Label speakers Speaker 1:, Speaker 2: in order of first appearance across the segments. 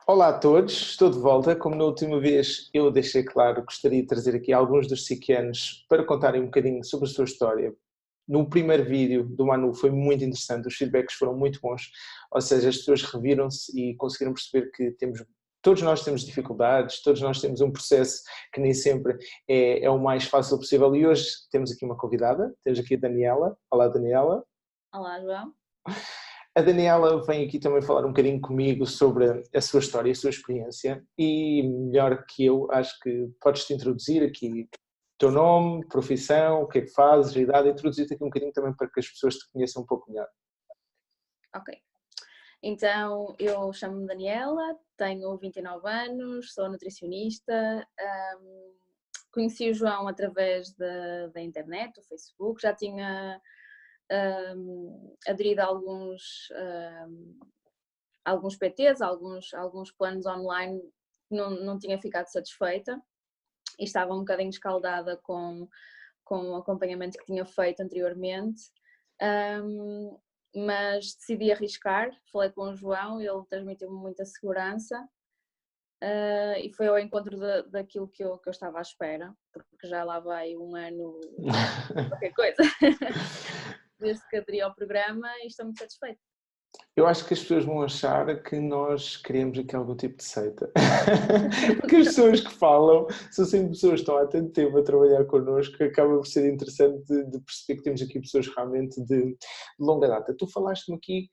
Speaker 1: Olá a todos, estou de volta. Como na última vez eu deixei claro, gostaria de trazer aqui alguns dos siquianos para contarem um bocadinho sobre a sua história. No primeiro vídeo do Manu foi muito interessante, os feedbacks foram muito bons, ou seja, as pessoas reviram-se e conseguiram perceber que todos nós temos dificuldades, todos nós temos um processo que nem sempre é o mais fácil possível e hoje temos aqui uma convidada, temos aqui a Daniela. Olá Daniela.
Speaker 2: Olá, João.
Speaker 1: A Daniela vem aqui também falar um bocadinho comigo sobre a sua história, a sua experiência e melhor que eu, acho que podes-te introduzir aqui teu nome, profissão, o que é que fazes, a idade, introduzir-te aqui um bocadinho também para que as pessoas te conheçam um pouco melhor.
Speaker 2: Ok. Então, eu chamo-me Daniela, tenho 29 anos, sou nutricionista. Conheci o João através da internet, do Facebook, já tinha aderido a alguns PTs, alguns planos online, não tinha ficado satisfeita e estava um bocadinho escaldada com o acompanhamento que tinha feito anteriormente. Mas decidi arriscar, falei com o João, ele transmitiu-me muita segurança e foi ao encontro daquilo que eu estava à espera, porque já lá vai um ano, qualquer coisa, desde que aderi ao programa e estou muito satisfeita.
Speaker 1: Eu acho que as pessoas vão achar que nós queremos aqui algum tipo de seita. Porque as pessoas que falam são sempre pessoas que estão há tanto tempo a trabalhar connosco que acaba por ser interessante de perceber que temos aqui pessoas realmente de longa data. Tu falaste-me aqui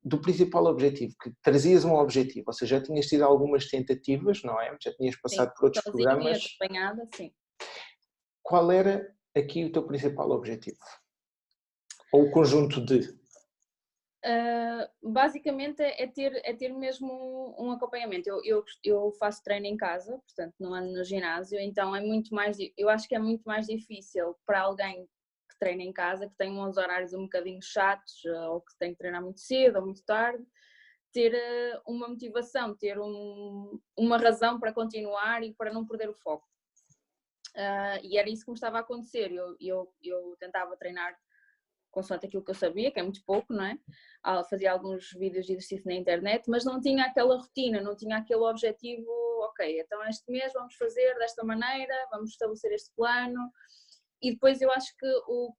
Speaker 1: do principal objetivo, que trazias um objetivo, ou seja, já tinhas tido algumas tentativas, não é? Já tinhas
Speaker 2: Sim,
Speaker 1: passado por outros
Speaker 2: sozinha e
Speaker 1: programas.
Speaker 2: acompanhada, sim.
Speaker 1: Qual era aqui o teu principal objetivo? Ou o conjunto de?
Speaker 2: Basicamente é ter mesmo um acompanhamento. Eu faço treino em casa, portanto não ando no ginásio, então eu acho que é muito mais difícil para alguém que treina em casa, que tem uns horários um bocadinho chatos, ou que tem que treinar muito cedo ou muito tarde, ter uma motivação, ter uma razão para continuar e para não perder o foco. E era isso que me estava a acontecer. Eu tentava treinar consoante aquilo que eu sabia, que é muito pouco, não é? Fazia alguns vídeos de exercício na internet, mas não tinha aquela rotina, não tinha aquele objetivo, ok, então este mês vamos fazer desta maneira, vamos estabelecer este plano. E depois eu acho que o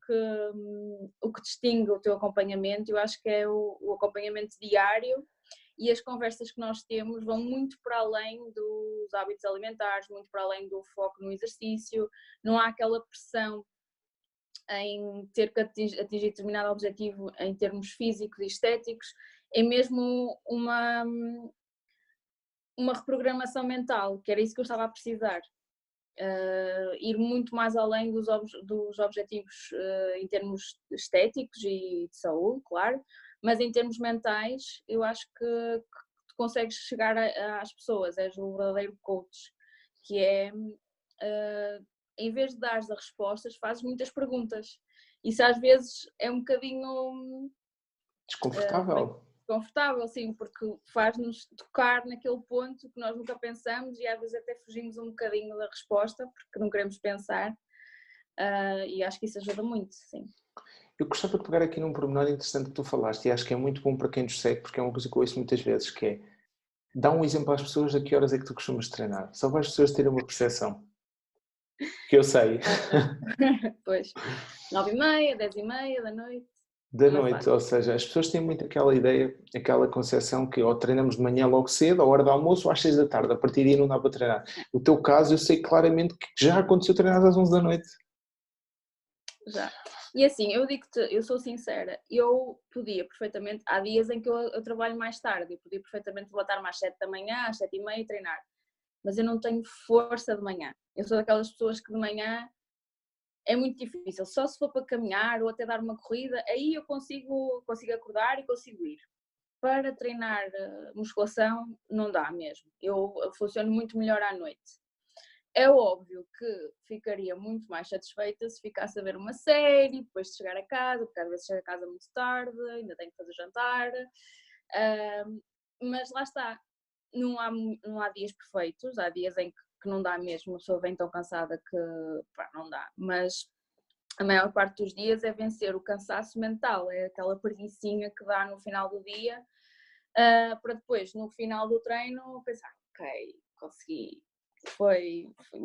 Speaker 2: que distingue o teu acompanhamento, eu acho que é o acompanhamento diário, e as conversas que nós temos vão muito para além dos hábitos alimentares, muito para além do foco no exercício, não há aquela pressão em ter que atingir determinado objetivo em termos físicos e estéticos, é mesmo uma reprogramação mental, que era isso que eu estava a precisar. Ir muito mais além dos objetivos em termos estéticos e de saúde, claro, mas em termos mentais eu acho que tu consegues chegar às pessoas, és o verdadeiro coach, que é em vez de dares as respostas, fazes muitas perguntas. Isso às vezes é um bocadinho
Speaker 1: Desconfortável.
Speaker 2: desconfortável, sim, porque faz-nos tocar naquele ponto que nós nunca pensamos e às vezes até fugimos um bocadinho da resposta porque não queremos pensar, e acho que isso ajuda muito, sim.
Speaker 1: Eu gostava de pegar aqui num pormenor interessante que tu falaste e acho que é muito bom para quem nos segue, porque é uma coisa que eu ouço muitas vezes, que é, dá um exemplo às pessoas a que horas é que tu costumas treinar, só para as pessoas terem uma percepção, que eu sei.
Speaker 2: Pois, 9h30, 10h30 da noite,
Speaker 1: Da
Speaker 2: não é
Speaker 1: noite,
Speaker 2: fácil.
Speaker 1: ou seja, as pessoas têm muito aquela ideia, aquela concepção que ou treinamos de manhã logo cedo, à hora do almoço, ou às 6 da tarde, a partir daí não dá para treinar. No teu caso, eu sei claramente que já aconteceu treinar às 11 da noite.
Speaker 2: Já. E assim, eu digo-te, eu sou sincera, eu podia perfeitamente, há dias em que eu trabalho mais tarde, eu podia perfeitamente levantar-me às 7 da manhã, às 7h30 e treinar, mas eu não tenho força de manhã. Eu sou daquelas pessoas que de manhã é muito difícil, só se for para caminhar ou até dar uma corrida, aí eu consigo acordar e consigo ir. Para treinar musculação não dá mesmo, eu funciono muito melhor à noite. É óbvio que ficaria muito mais satisfeita se ficasse a ver uma série, depois de chegar a casa, porque às vezes chego a casa muito tarde, ainda tenho que fazer jantar, mas lá está, não há dias perfeitos, há dias em que não dá mesmo, a pessoa vem tão cansada que pá, não dá, mas a maior parte dos dias é vencer o cansaço mental, é aquela preguicinha que dá no final do dia, para depois, no final do treino, pensar, ok, consegui,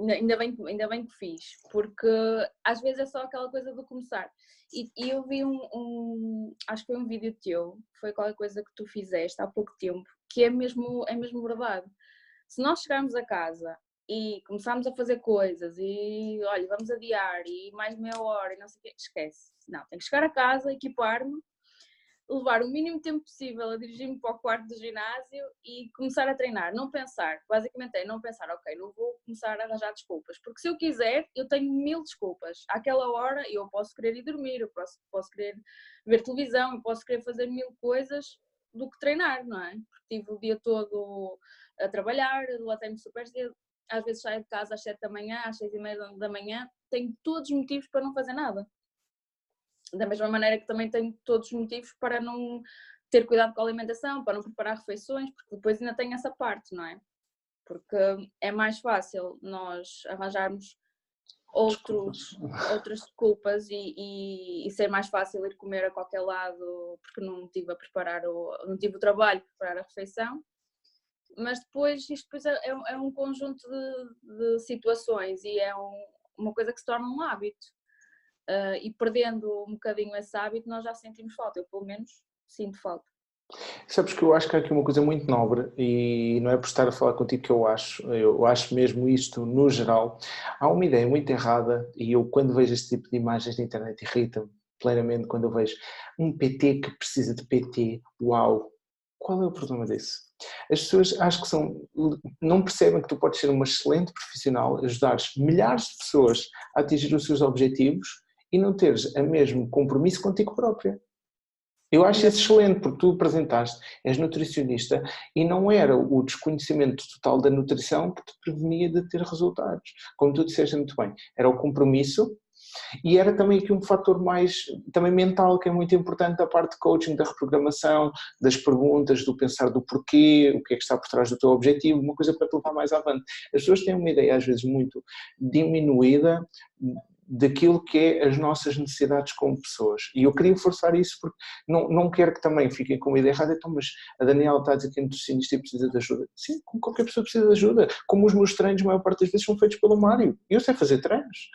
Speaker 2: ainda bem que fiz, porque às vezes é só aquela coisa de começar. E eu vi acho que foi um vídeo teu, foi qualquer coisa que tu fizeste há pouco tempo, que é mesmo verdade. Se nós chegarmos a casa e começarmos a fazer coisas e, olha, vamos adiar e mais meia hora e não sei o quê, esquece. Não, tenho que chegar a casa, equipar-me, levar o mínimo tempo possível a dirigir-me para o quarto do ginásio e começar a treinar, não pensar, basicamente é não pensar, ok, não vou começar a arranjar desculpas, porque se eu quiser, eu tenho 1000 desculpas. Àquela hora eu posso querer ir dormir, eu posso querer ver televisão, eu posso querer fazer 1000 coisas do que treinar, não é? Porque tive o dia todo a trabalhar, levantei-me super cedo, às vezes saio de casa às 7 da manhã, às 6:30 da manhã, tenho todos os motivos para não fazer nada. Da mesma maneira que também tenho todos os motivos para não ter cuidado com a alimentação, para não preparar refeições, porque depois ainda tem essa parte, não é? Porque é mais fácil nós arranjarmos outras desculpas e ser mais fácil ir comer a qualquer lado porque não tive não tive o trabalho de preparar a refeição, mas depois isto depois é um conjunto de situações e é uma coisa que se torna um hábito. E perdendo um bocadinho esse hábito, nós já sentimos falta. Eu, pelo menos, sinto falta.
Speaker 1: Sabes que eu acho que há aqui uma coisa muito nobre e não é por estar a falar contigo que eu acho mesmo isto no geral. Há uma ideia muito errada e eu quando vejo este tipo de imagens na internet irrita-me plenamente quando eu vejo um PT que precisa de PT, uau, qual é o problema disso? As pessoas acho que não percebem que tu podes ser uma excelente profissional, ajudares milhares de pessoas a atingir os seus objetivos e não teres o mesmo compromisso contigo própria. Eu acho isso excelente, porque tu apresentaste, és nutricionista e não era o desconhecimento total da nutrição que te prevenia de ter resultados. Como tu disseste muito bem, era o compromisso e era também aqui um fator mais também mental, que é muito importante, da parte de coaching, da reprogramação, das perguntas, do pensar do porquê, o que é que está por trás do teu objetivo, uma coisa para te levar mais avante. As pessoas têm uma ideia às vezes muito diminuída daquilo que é as nossas necessidades como pessoas. E eu queria forçar isso porque não quero que também fiquem com uma ideia errada. Então, mas a Daniela está a dizer que é nutricionista e precisa de ajuda. Sim, como qualquer pessoa precisa de ajuda. Como os meus treinos, a maior parte das vezes, são feitos pelo Mário. Eu sei fazer treinos.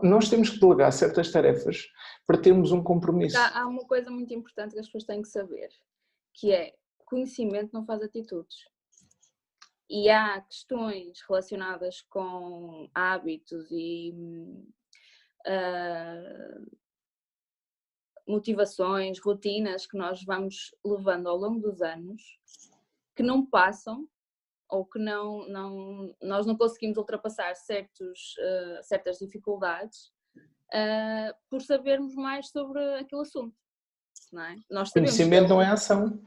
Speaker 1: Nós temos que delegar certas tarefas para termos um compromisso.
Speaker 2: Há uma coisa muito importante que as pessoas têm que saber, que é conhecimento não faz atitudes. E há questões relacionadas com hábitos e motivações, rotinas que nós vamos levando ao longo dos anos, que não passam ou que nós não conseguimos ultrapassar certas dificuldades por sabermos mais sobre aquele assunto. Não é? Nós sabemos
Speaker 1: conhecimento não é ação.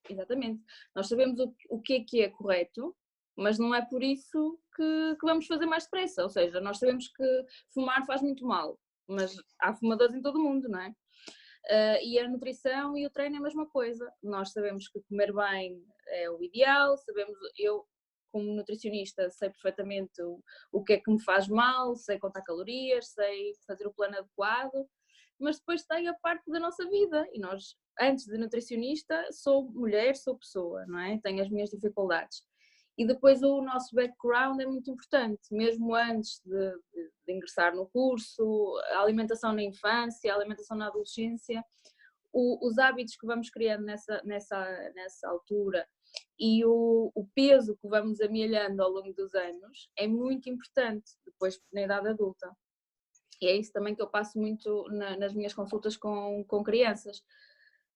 Speaker 2: Exatamente. Nós sabemos o que é correto, mas não é por isso que vamos fazer mais depressa. Ou seja, nós sabemos que fumar faz muito mal, mas há fumadores em todo o mundo, não é? E a nutrição e o treino é a mesma coisa. Nós sabemos que comer bem é o ideal, eu como nutricionista sei perfeitamente o que é que me faz mal, sei contar calorias, sei fazer o plano adequado, mas depois tem a parte da nossa vida e nós, antes de nutricionista, sou mulher, sou pessoa, não é? Tenho as minhas dificuldades. E depois o nosso background é muito importante, mesmo antes de ingressar no curso, a alimentação na infância, a alimentação na adolescência, os hábitos que vamos criando nessa altura e o peso que vamos amelhando ao longo dos anos é muito importante depois na idade adulta. E é isso também que eu passo muito nas minhas consultas com crianças.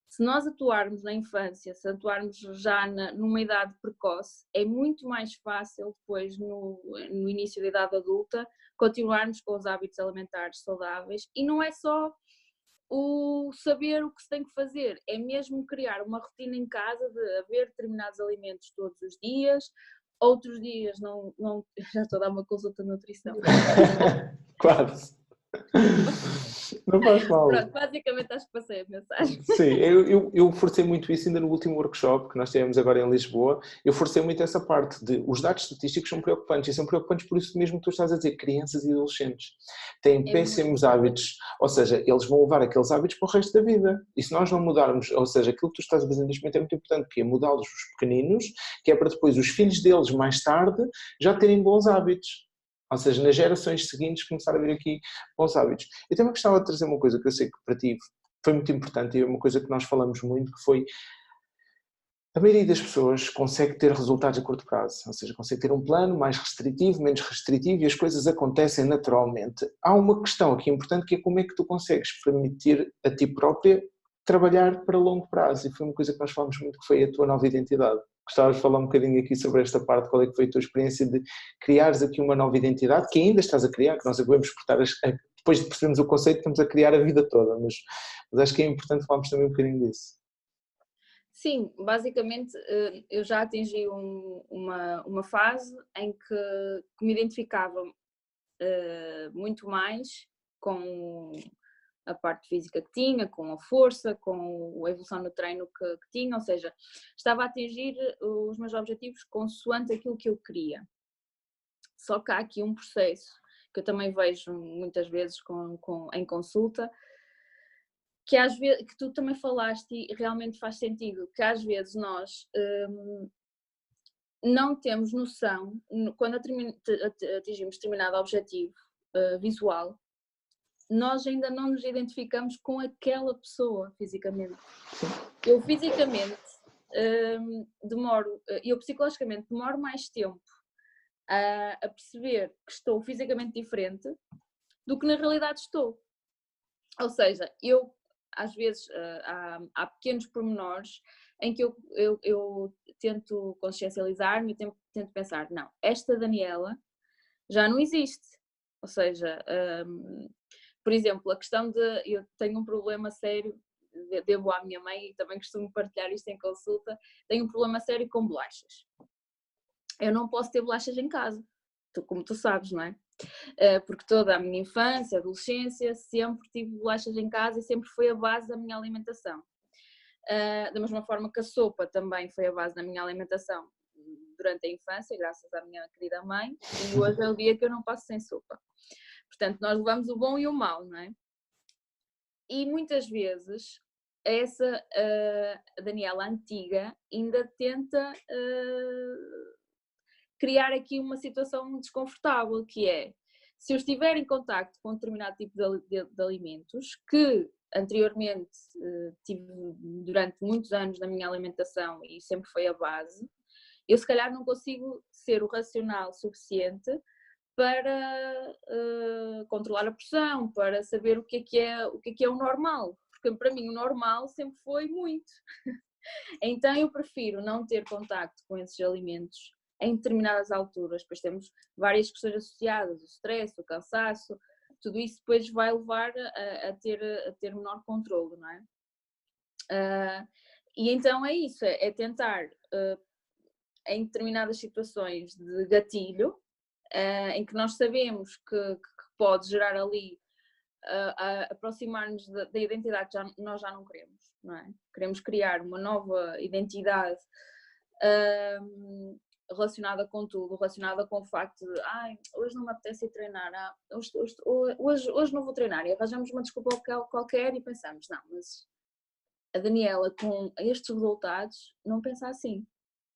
Speaker 2: Se nós atuarmos na infância, se atuarmos já numa idade precoce, é muito mais fácil depois no início da idade adulta continuarmos com os hábitos alimentares saudáveis e não é só o saber o que se tem que fazer, é mesmo criar uma rotina em casa de haver determinados alimentos todos os dias, outros dias não já estou a dar uma consulta de nutrição.
Speaker 1: Quase. Não faz mal.
Speaker 2: Pronto, basicamente acho que passei a mensagem.
Speaker 1: Sim, eu forcei muito isso ainda no último workshop que nós tivemos agora em Lisboa. Eu forcei muito essa parte de os dados estatísticos são preocupantes e são preocupantes por isso mesmo que tu estás a dizer, crianças e adolescentes têm
Speaker 2: É muito
Speaker 1: péssimos
Speaker 2: preocupante.
Speaker 1: hábitos, ou seja, eles vão levar aqueles hábitos para o resto da vida. E se nós não mudarmos, ou seja, aquilo que tu estás a fazer neste momento é muito importante, que é mudá-los os pequeninos, que é para depois os filhos deles mais tarde já terem bons hábitos. Ou seja, nas gerações seguintes começar a vir aqui bons hábitos. Eu também gostava de trazer uma coisa que eu sei que para ti foi muito importante e é uma coisa que nós falamos muito, que foi a maioria das pessoas consegue ter resultados a curto prazo, ou seja, consegue ter um plano mais restritivo, menos restritivo e as coisas acontecem naturalmente. Há uma questão aqui importante que é como é que tu consegues permitir a ti própria trabalhar para longo prazo e foi uma coisa que nós falamos muito que foi a tua nova identidade. Gostavas de falar um bocadinho aqui sobre esta parte, qual é que foi a tua experiência de criares aqui uma nova identidade, que ainda estás a criar, que nós acabamos por estar depois de percebermos o conceito, estamos a criar a vida toda, mas acho que é importante falarmos também um bocadinho disso.
Speaker 2: Sim, basicamente eu já atingi uma fase em que me identificava muito mais com a parte física que tinha, com a força, com a evolução no treino que tinha, ou seja, estava a atingir os meus objetivos consoante aquilo que eu queria. Só que há aqui um processo que eu também vejo muitas vezes em consulta, que às vezes, que tu também falaste e realmente faz sentido, que às vezes nós não temos noção, quando atingimos determinado objetivo visual, nós ainda não nos identificamos com aquela pessoa fisicamente. Eu fisicamente eu psicologicamente demoro mais tempo a perceber que estou fisicamente diferente do que na realidade estou. Ou seja, eu às vezes há pequenos pormenores em que eu tento consciencializar-me e tento pensar, não, esta Daniela já não existe. Ou seja, por exemplo, a questão de eu tenho um problema sério, devo à minha mãe e também costumo partilhar isto em consulta, tenho um problema sério com bolachas. Eu não posso ter bolachas em casa, como tu sabes, não é? Porque toda a minha infância, adolescência, sempre tive bolachas em casa e sempre foi a base da minha alimentação. Da mesma forma que a sopa também foi a base da minha alimentação durante a infância, graças à minha querida mãe, e hoje é o dia que eu não passo sem sopa. Portanto, nós levamos o bom e o mau, não é? E muitas vezes essa Daniela antiga ainda tenta criar aqui uma situação desconfortável, que é, se eu estiver em contacto com um determinado tipo de alimentos, que anteriormente tive durante muitos anos na minha alimentação e sempre foi a base, eu se calhar não consigo ser o racional suficiente para controlar a porção, para saber o que é o normal, porque para mim o normal sempre foi muito. Então eu prefiro não ter contacto com esses alimentos em determinadas alturas, depois temos várias questões associadas, o stress, o cansaço, tudo isso depois vai levar a ter menor controle, não é? E então é isso, é tentar em determinadas situações de gatilho, em que nós sabemos que pode gerar ali aproximar-nos da identidade que nós já não queremos, não é? Queremos criar uma nova identidade relacionada com tudo, relacionada com o facto de hoje não me apetece ir treinar, hoje não vou treinar, e arranjamos uma desculpa qualquer e pensamos, não, mas a Daniela com estes resultados não pensa assim,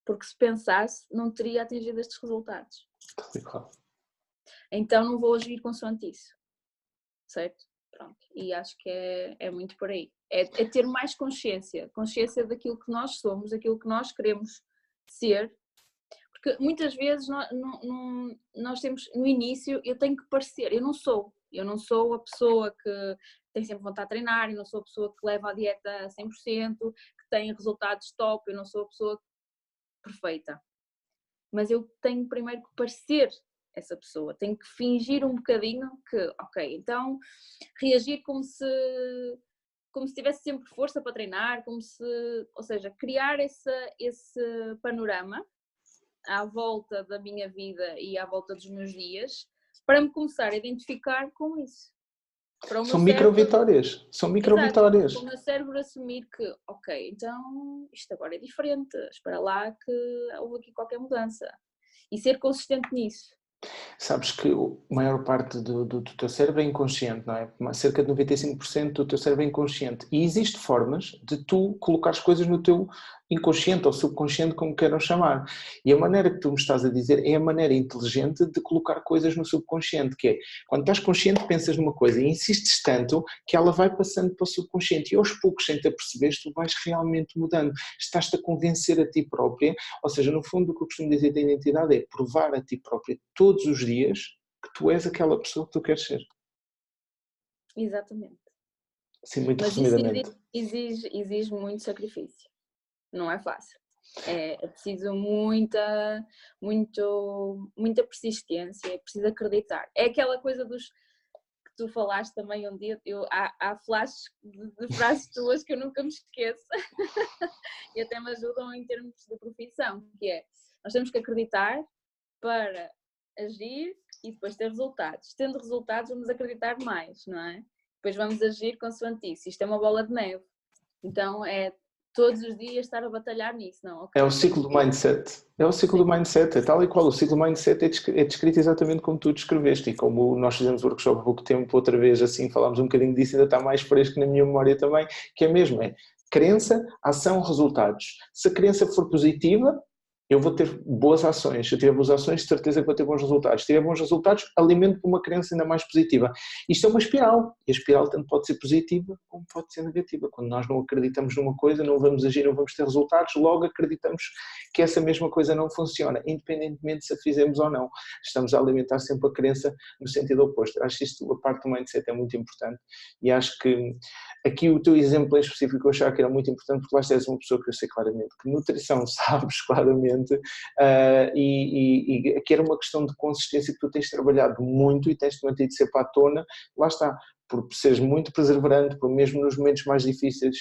Speaker 2: porque se pensasse não teria atingido estes resultados. Então não vou agir consoante isso, certo? Pronto, e acho que é muito por aí. É ter mais consciência daquilo que nós somos, daquilo que nós queremos ser, porque muitas vezes nós temos, no início, eu tenho que parecer, eu não sou a pessoa que tem sempre vontade de treinar, eu não sou a pessoa que leva a dieta a 100%, que tem resultados top, eu não sou a pessoa perfeita. Mas eu tenho primeiro que parecer essa pessoa, tenho que fingir um bocadinho que, ok, então reagir como se tivesse sempre força para treinar, ou seja, criar esse panorama à volta da minha vida e à volta dos meus dias, para me começar a identificar com isso. Para o meu
Speaker 1: São
Speaker 2: cérebro,
Speaker 1: micro-vitórias. São
Speaker 2: exato,
Speaker 1: micro-vitórias.
Speaker 2: para o meu cérebro assumir que, ok, então isto agora é diferente, espera lá que houve aqui qualquer mudança. E ser consistente nisso.
Speaker 1: Sabes que a maior parte do teu cérebro é inconsciente, não é? Cerca de 95% do teu cérebro é inconsciente. E existem formas de tu colocares coisas no teu inconsciente ou subconsciente, como queiram chamar. E a maneira que tu me estás a dizer é a maneira inteligente de colocar coisas no subconsciente, que é, quando estás consciente, pensas numa coisa e insistes tanto que ela vai passando para o subconsciente e aos poucos, sem te aperceberes, tu vais realmente mudando. Estás-te a convencer a ti própria, ou seja, no fundo o que eu costumo dizer da identidade é provar a ti própria todos os dias que tu és aquela pessoa que tu queres ser.
Speaker 2: Exatamente.
Speaker 1: Assim, muito
Speaker 2: Mas isso
Speaker 1: resumidamente.
Speaker 2: exige muito sacrifício. Não é fácil. É preciso muita persistência, é preciso acreditar. É aquela coisa dos que tu falaste também um dia, há flashes de frases tuas que eu nunca me esqueço e até me ajudam em termos de profissão, que é, nós temos que acreditar para agir e depois ter resultados. Tendo resultados, vamos acreditar mais, não é? Depois vamos agir consoante isso. Isto é uma bola de neve. Então é todos os dias estar a batalhar nisso, não?
Speaker 1: É o
Speaker 2: Ok,
Speaker 1: ciclo do mindset. É o ciclo
Speaker 2: sim,
Speaker 1: do mindset, é tal e qual. O ciclo do mindset é descrito exatamente como tu descreveste e como nós fizemos o workshop há pouco tempo, outra vez assim, falámos um bocadinho disso, ainda está mais fresco na minha memória também, que é mesmo, é crença, ação, resultados. Se a crença for positiva, eu vou ter boas ações. Se eu tiver boas ações, de certeza que vou ter bons resultados. Se tiver bons resultados, alimento uma crença ainda mais positiva. Isto é uma espiral. E a espiral tanto pode ser positiva como pode ser negativa. Quando nós não acreditamos numa coisa, não vamos agir, não vamos ter resultados, logo acreditamos que essa mesma coisa não funciona, independentemente se a fizemos ou não. Estamos a alimentar sempre a crença no sentido oposto. Acho que isto, a parte do mindset é muito importante e acho que aqui o teu exemplo em específico eu achava que era muito importante porque lá estás uma pessoa que eu sei claramente que nutrição sabes claramente e que era uma questão de consistência que tu tens trabalhado muito e tens-te mantido sempre à tona, lá está, por seres muito perseverante, por mesmo nos momentos mais difíceis,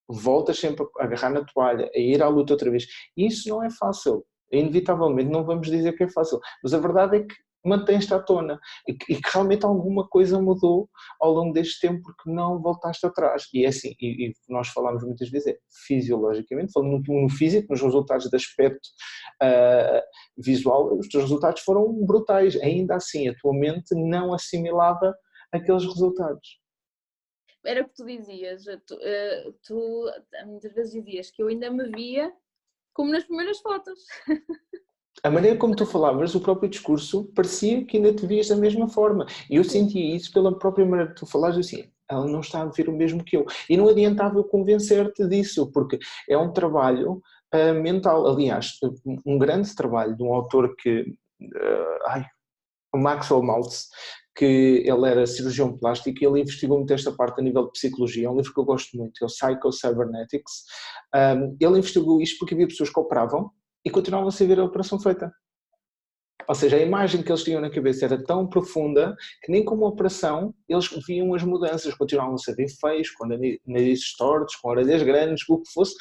Speaker 1: voltas sempre a agarrar na toalha, a ir à luta outra vez. E isso não é fácil. Inevitavelmente não vamos dizer que é fácil, mas a verdade é que mantens-te à tona e que realmente alguma coisa mudou ao longo deste tempo porque não voltaste atrás. E é assim, e nós falamos muitas vezes, é fisiologicamente, falando no físico, nos resultados de aspecto visual, os teus resultados foram brutais. Ainda assim, a tua mente não assimilava aqueles resultados.
Speaker 2: era o que tu dizias. Tu muitas vezes dizias que eu ainda me via como nas primeiras fotos.
Speaker 1: A maneira como tu falavas, o próprio discurso, parecia que ainda te vias da mesma forma. E eu sentia isso pela própria maneira que tu falas, assim, ela não está a ver o mesmo que eu. E não adiantava eu convencer-te disso, porque é um trabalho mental. Aliás, um grande trabalho de um autor que, o Maxwell Maltz, que ele era cirurgião plástico e ele investigou muito esta parte a nível de psicologia, é um livro que eu gosto muito, é o Psycho-Cybernetics. Ele investigou isto porque havia pessoas que operavam e continuavam sem ver a operação feita. Ou seja, a imagem que eles tinham na cabeça era tão profunda que nem como operação eles viam as mudanças, continuavam a ser bem feios, com narizes tortos, com orelhas grandes, o que fosse,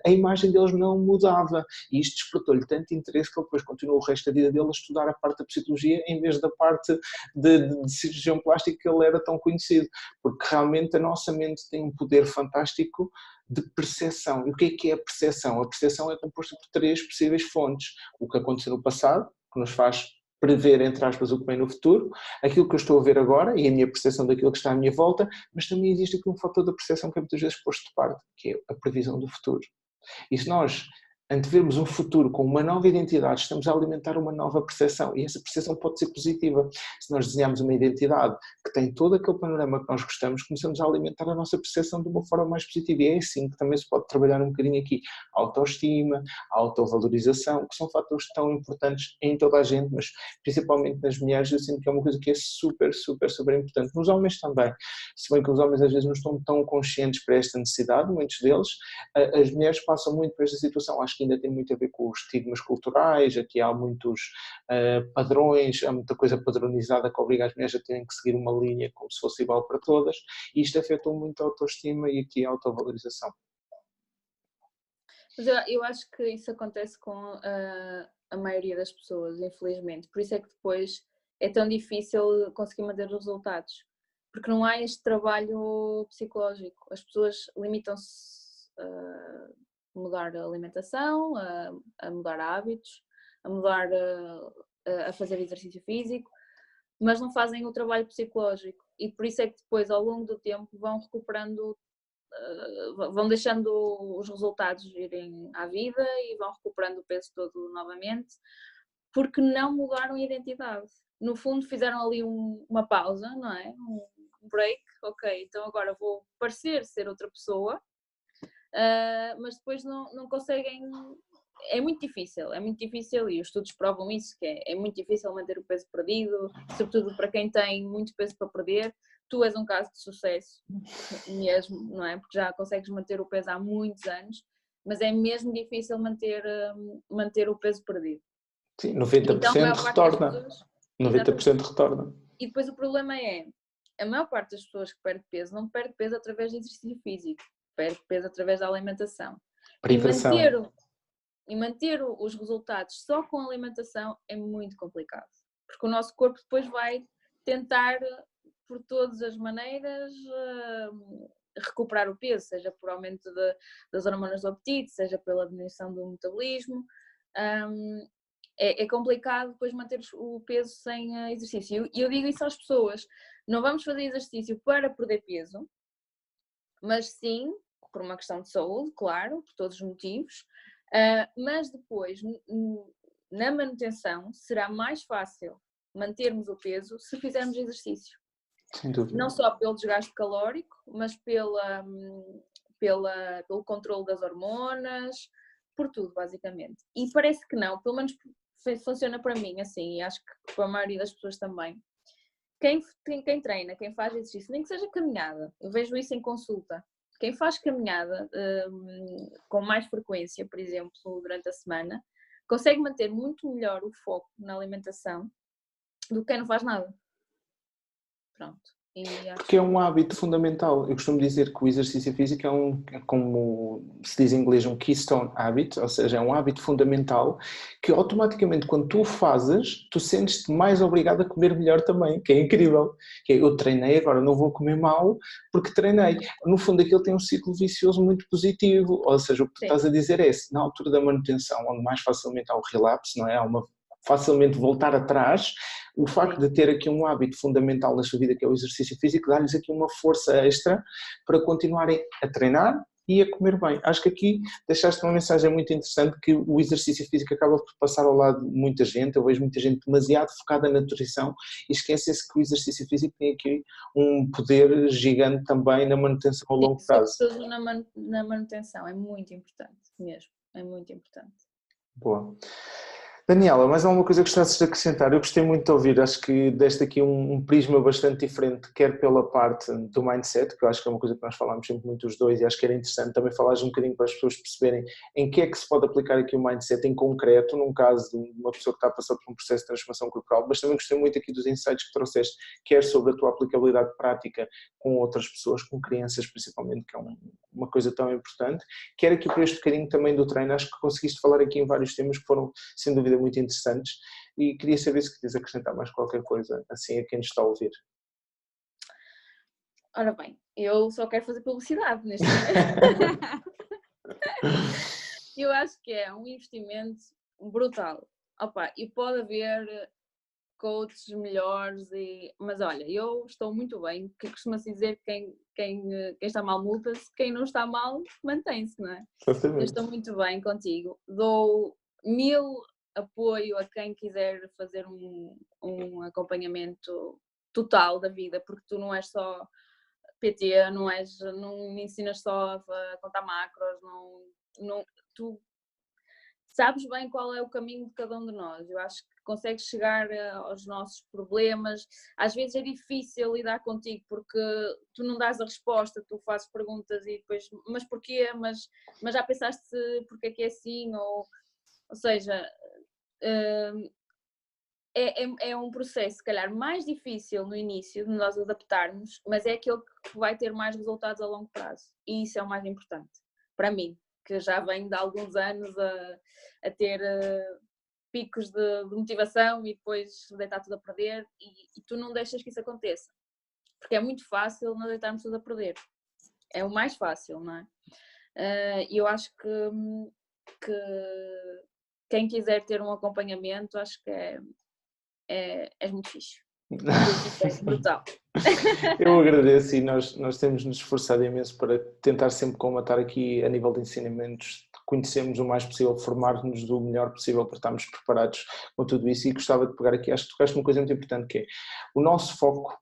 Speaker 1: a imagem deles não mudava. E isto despertou-lhe tanto interesse que ele depois continuou o resto da vida dele a estudar a parte da psicologia em vez da parte de cirurgião plástico que ele era tão conhecido. Porque realmente a nossa mente tem um poder fantástico de percepção. E o que é a percepção? A percepção é composta por três possíveis fontes. O que aconteceu no passado, que nos faz prever, entre aspas, o que vem no futuro, aquilo que eu estou a ver agora e a minha percepção daquilo que está à minha volta, mas também existe aqui um fator da percepção que é muitas vezes posto de parte, que é a previsão do futuro. E se nós antevermos um futuro com uma nova identidade, estamos a alimentar uma nova percepção e essa percepção pode ser positiva. Se nós desenhamos uma identidade que tem todo aquele panorama que nós gostamos, começamos a alimentar a nossa percepção de uma forma mais positiva e é assim que também se pode trabalhar um bocadinho aqui. A autoestima, a autovalorização, que são fatores tão importantes em toda a gente, mas principalmente nas mulheres eu sinto que é uma coisa que é super, super, super importante. Nos homens também, se bem que os homens às vezes não estão tão conscientes para esta necessidade, muitos deles, as mulheres passam muito por esta situação, acho que ainda tem muito a ver com os estigmas culturais, aqui há muitos padrões, há muita coisa padronizada que obriga as mulheres a terem que seguir uma linha como se fosse igual para todas, e isto afetou muito a autoestima e aqui a autovalorização.
Speaker 2: Mas eu acho que isso acontece com a maioria das pessoas, infelizmente. Por isso é que depois é tão difícil conseguir manter os resultados. porque não há este trabalho psicológico. As pessoas limitam-se a mudar a alimentação, a mudar hábitos, a mudar a fazer exercício físico, mas não fazem o trabalho psicológico. E por isso é que depois, ao longo do tempo, vão recuperando, vão deixando os resultados irem à vida e vão recuperando o peso todo novamente, porque não mudaram a identidade. No fundo, fizeram ali uma pausa, não é? Um break, ok, então agora vou parecer ser outra pessoa, mas depois não conseguem. É muito difícil e os estudos provam isso, que é muito difícil manter o peso perdido, sobretudo para quem tem muito peso para perder. Tu és um caso de sucesso mesmo, não é? Porque já consegues manter o peso há muitos anos, mas é mesmo difícil manter o peso perdido.
Speaker 1: Sim, 90%
Speaker 2: então,
Speaker 1: retorna.
Speaker 2: Pessoas,
Speaker 1: 90% retorna.
Speaker 2: E depois o problema é, a maior parte das pessoas que perde peso não perde peso através de exercício físico, perde peso através da alimentação.
Speaker 1: Privação.
Speaker 2: E manter os resultados só com a alimentação é muito complicado, porque o nosso corpo depois vai tentar, por todas as maneiras, recuperar o peso, seja por aumento das hormonas do apetite, seja pela diminuição do metabolismo. É complicado depois manter o peso sem exercício. E eu digo isso às pessoas, não vamos fazer exercício para perder peso, mas sim, por uma questão de saúde, claro, por todos os motivos, mas depois, na manutenção, será mais fácil mantermos o peso se fizermos exercício.
Speaker 1: Sem dúvida.
Speaker 2: Não só pelo desgaste calórico, mas pelo controle das hormonas, por tudo, basicamente. E parece que não, pelo menos funciona para mim assim, e acho que para a maioria das pessoas também. Quem treina, quem faz exercício, nem que seja caminhada, eu vejo isso em consulta. Quem faz caminhada com mais frequência, por exemplo, durante a semana, consegue manter muito melhor o foco na alimentação do que quem não faz nada. Pronto.
Speaker 1: Porque é um hábito fundamental. Eu costumo dizer que o exercício físico é como se diz em inglês, um keystone habit, ou seja, é um hábito fundamental que automaticamente quando tu o fazes, tu sentes-te mais obrigado a comer melhor também, que é incrível. Que é, eu treinei, agora não vou comer mal porque treinei. No fundo aquilo tem um ciclo vicioso muito positivo, ou seja, o que tu estás a dizer é, na altura da manutenção, onde mais facilmente há o relapse, não é? Facilmente voltar atrás, o facto de ter aqui um hábito fundamental na sua vida, que é o exercício físico, dá-lhes aqui uma força extra para continuarem a treinar e a comer bem. Acho que aqui deixaste uma mensagem muito interessante, que o exercício físico acaba por passar ao lado de muita gente. Eu vejo muita gente demasiado focada na nutrição e esquece-se que o exercício físico tem aqui um poder gigante também na manutenção a longo prazo.
Speaker 2: Sobretudo na manutenção, é muito importante mesmo, é muito importante.
Speaker 1: Boa. Daniela, mais alguma coisa que gostasses de acrescentar? Eu gostei muito de ouvir, acho que deste aqui um prisma bastante diferente, quer pela parte do mindset, que eu acho que é uma coisa que nós falámos sempre muito os dois, e acho que era interessante também falares um bocadinho para as pessoas perceberem em que é que se pode aplicar aqui o mindset em concreto, num caso de uma pessoa que está a passar por um processo de transformação corporal, mas também gostei muito aqui dos insights que trouxeste, quer sobre a tua aplicabilidade prática com outras pessoas, com crianças principalmente, que é uma coisa tão importante, quer aqui por este bocadinho também do treino. Acho que conseguiste falar aqui em vários temas que foram, sem dúvida, muito interessantes, e queria saber se querias acrescentar mais qualquer coisa assim a quem nos está a ouvir.
Speaker 2: Ora bem, eu só quero fazer publicidade neste momento. Eu acho que é um investimento brutal. Opa, e pode haver coaches melhores, mas olha, eu estou muito bem, que costuma-se dizer que quem está mal multa-se, quem não está mal mantém-se, não é?
Speaker 1: Exatamente.
Speaker 2: Eu estou muito bem contigo. Dou 1000 apoio a quem quiser fazer um acompanhamento total da vida, porque tu não és só PT, não me ensinas só a contar macros, tu sabes bem qual é o caminho de cada um de nós. Eu acho que consegues chegar aos nossos problemas. Às vezes é difícil lidar contigo porque tu não dás a resposta, tu fazes perguntas e depois, mas porquê? Mas já pensaste porque é que é assim? Ou seja, é um processo, se calhar, mais difícil no início de nós adaptarmos, mas é aquele que vai ter mais resultados a longo prazo. E isso é o mais importante, para mim, que já venho de alguns anos a ter picos de motivação e depois deitar tudo a perder, e tu não deixas que isso aconteça. porque é muito fácil nós deitarmos tudo a perder. É o mais fácil, não é? E eu acho que quem quiser ter um acompanhamento, acho que é muito fixe. É brutal.
Speaker 1: Eu agradeço e nós temos nos esforçado imenso para tentar sempre comatar aqui a nível de ensinamentos, conhecermos o mais possível, formar-nos do melhor possível para estarmos preparados com tudo isso, e gostava de pegar aqui, acho que tocaste uma coisa muito importante, que é o nosso foco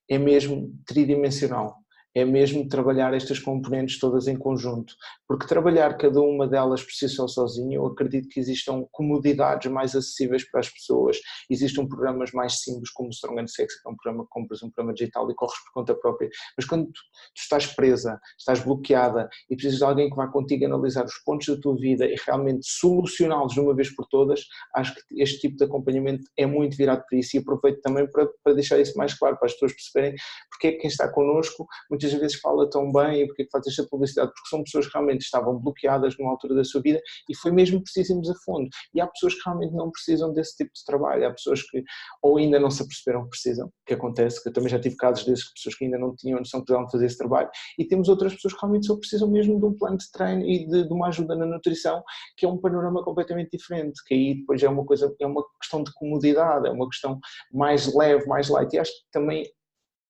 Speaker 1: é mesmo tridimensional. É mesmo trabalhar estas componentes todas em conjunto, porque trabalhar cada uma delas por si só sozinho, eu acredito que existam comodidades mais acessíveis para as pessoas, existam programas mais simples como o Strong and Sexy, que é um programa que compras, um programa digital e corres por conta própria, mas quando tu estás presa, estás bloqueada e precisas de alguém que vá contigo analisar os pontos da tua vida e realmente solucioná-los de uma vez por todas, acho que este tipo de acompanhamento é muito virado para isso, e aproveito também para deixar isso mais claro, para as pessoas perceberem porque é que quem está connosco muitas vezes fala tão bem e porque é que faz esta publicidade, porque são pessoas que realmente estavam bloqueadas numa altura da sua vida e foi mesmo preciso irmos a fundo. E há pessoas que realmente não precisam desse tipo de trabalho, há pessoas que ou ainda não se aperceberam que precisam, que acontece, que eu também já tive casos desses, pessoas que ainda não tinham noção que precisavam fazer esse trabalho, e temos outras pessoas que realmente só precisam mesmo de um plano de treino e de uma ajuda na nutrição, que é um panorama completamente diferente, que aí depois é uma coisa, é uma questão de comodidade, é uma questão mais leve, mais light, e acho que também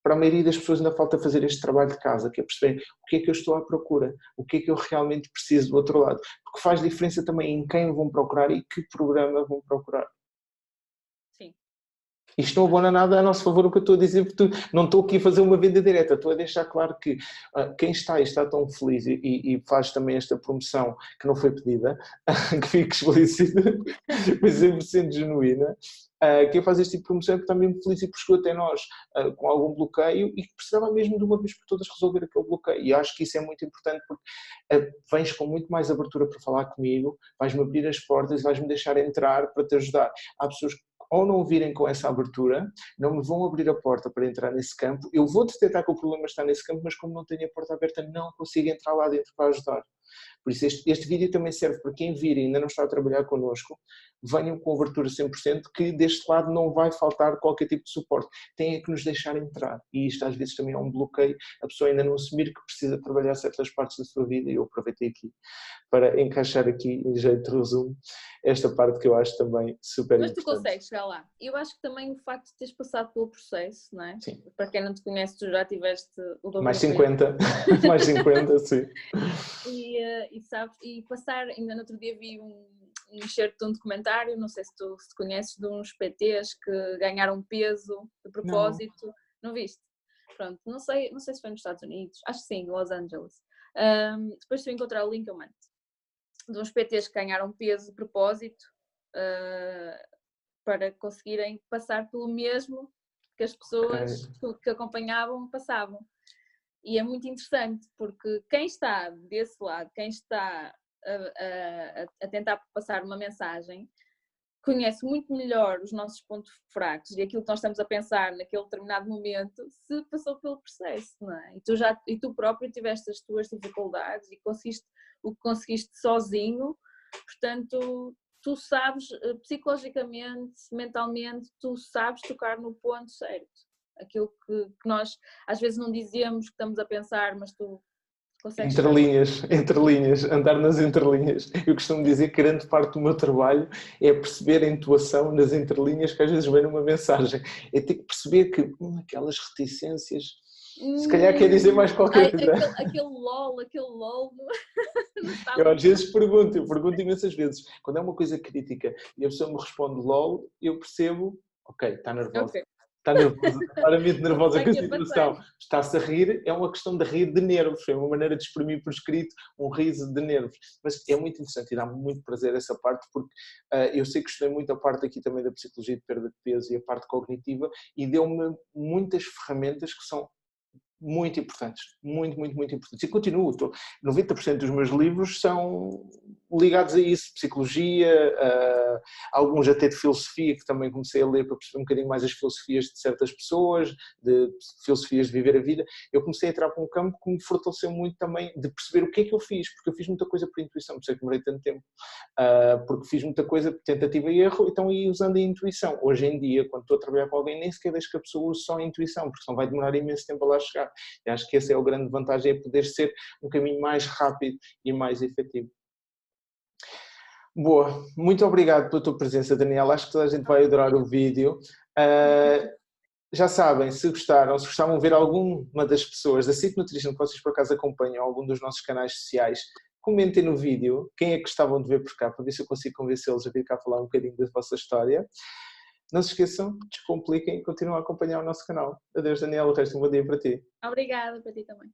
Speaker 1: para a maioria das pessoas ainda falta fazer este trabalho de casa, que é perceber o que é que eu estou à procura, o que é que eu realmente preciso do outro lado, porque faz diferença também em quem vão procurar e que programa vão procurar.
Speaker 2: Sim.
Speaker 1: Isto não abona nada a nosso favor o que eu estou a dizer, porque não estou aqui a fazer uma venda direta, estou a deixar claro que quem está e está tão feliz e faz também esta promoção que não foi pedida, que fique explícita, foi 100% genuína, quem faz este tipo de promoção é porque está mesmo feliz e porque chegou até nós com algum bloqueio e que precisava mesmo de uma vez por todas resolver aquele bloqueio, e acho que isso é muito importante porque vens com muito mais abertura para falar comigo, vais-me abrir as portas e vais-me deixar entrar para te ajudar. Há pessoas que ou não virem com essa abertura, não me vão abrir a porta para entrar nesse campo, eu vou detectar que o problema está nesse campo, mas como não tenho a porta aberta, não consigo entrar lá dentro para ajudar. Por isso este vídeo também serve para quem vir e ainda não está a trabalhar connosco, venham com abertura 100%, que deste lado não vai faltar qualquer tipo de suporte. Tem que nos deixar entrar, e isto às vezes também é um bloqueio, a pessoa ainda não assumir que precisa trabalhar certas partes da sua vida, e eu aproveitei aqui para encaixar aqui em jeito de resumo esta parte que eu acho também super
Speaker 2: Mas
Speaker 1: importante.
Speaker 2: tu consegues chegar lá. Eu acho que também o facto de teres passado pelo processo, não é?
Speaker 1: Sim.
Speaker 2: Para quem não te conhece, tu já tiveste o dobro
Speaker 1: Mais
Speaker 2: do
Speaker 1: 50, mais 50, sim.
Speaker 2: E sabes, e passar, ainda no outro dia vi um excerto de um documentário, não sei se tu conheces, de uns PTs que ganharam peso de propósito, não viste? Pronto, não sei se foi nos Estados Unidos, acho que sim, Los Angeles. Depois se eu encontrar o link eu mando. De uns PTs que ganharam peso de propósito para conseguirem passar pelo mesmo que as pessoas que acompanhavam passavam. E é muito interessante, porque quem está desse lado, quem está a tentar passar uma mensagem, conhece muito melhor os nossos pontos fracos e aquilo que nós estamos a pensar naquele determinado momento, se passou pelo processo, não é? E tu próprio tiveste as tuas dificuldades e conseguiste o que conseguiste sozinho, portanto, tu sabes, psicologicamente, mentalmente, tu sabes tocar no ponto certo. Aquilo que nós às vezes não dizemos que estamos a pensar, mas tu consegues
Speaker 1: entre linhas, andar nas entrelinhas. Eu costumo dizer que grande parte do meu trabalho é perceber a intuação nas entrelinhas que às vezes vem numa mensagem. É ter que perceber que aquelas reticências, se calhar quer dizer mais qualquer coisa.
Speaker 2: Aquele LOL
Speaker 1: Eu às vezes pergunto imensas vezes. Quando é uma coisa crítica e a pessoa me responde LOL, eu percebo, ok, está nervosa.
Speaker 2: Okay.
Speaker 1: Está nervosa, claramente nervosa com a situação. Está-se a rir, é uma questão de rir de nervos, é uma maneira de exprimir por escrito um riso de nervos. Mas é muito interessante e dá-me muito prazer essa parte, porque eu sei que estudei muito a parte aqui também da psicologia de perda de peso e a parte cognitiva, e deu-me muitas ferramentas que são muito importantes, muito, muito, muito importantes. E continuo, 90% dos meus livros são ligados a isso, psicologia, alguns até de filosofia, que também comecei a ler para perceber um bocadinho mais as filosofias de certas pessoas, de filosofias de viver a vida. Eu comecei a entrar para um campo que me fortaleceu muito também de perceber o que é que eu fiz, porque eu fiz muita coisa por intuição, por isso é que demorei tanto tempo, porque fiz muita coisa por tentativa e erro, então ia usando a intuição. Hoje em dia, quando estou a trabalhar com alguém, nem sequer deixo que a pessoa use só a intuição, porque senão vai demorar imenso tempo a lá chegar. E acho que essa é a grande vantagem, é poder ser um caminho mais rápido e mais efetivo. Boa, muito obrigado pela tua presença, Daniela. Acho que toda a gente vai adorar o vídeo. Já sabem, se gostaram, se gostavam de ver alguma das pessoas da City Nutrition que vocês por acaso acompanham, algum dos nossos canais sociais, comentem no vídeo quem é que gostavam de ver por cá, para ver se eu consigo convencê-los a vir cá falar um bocadinho da vossa história. Não se esqueçam, descompliquem e continuem a acompanhar o nosso canal. Adeus, Daniela, o resto um bom dia para ti.
Speaker 2: Obrigada para ti também.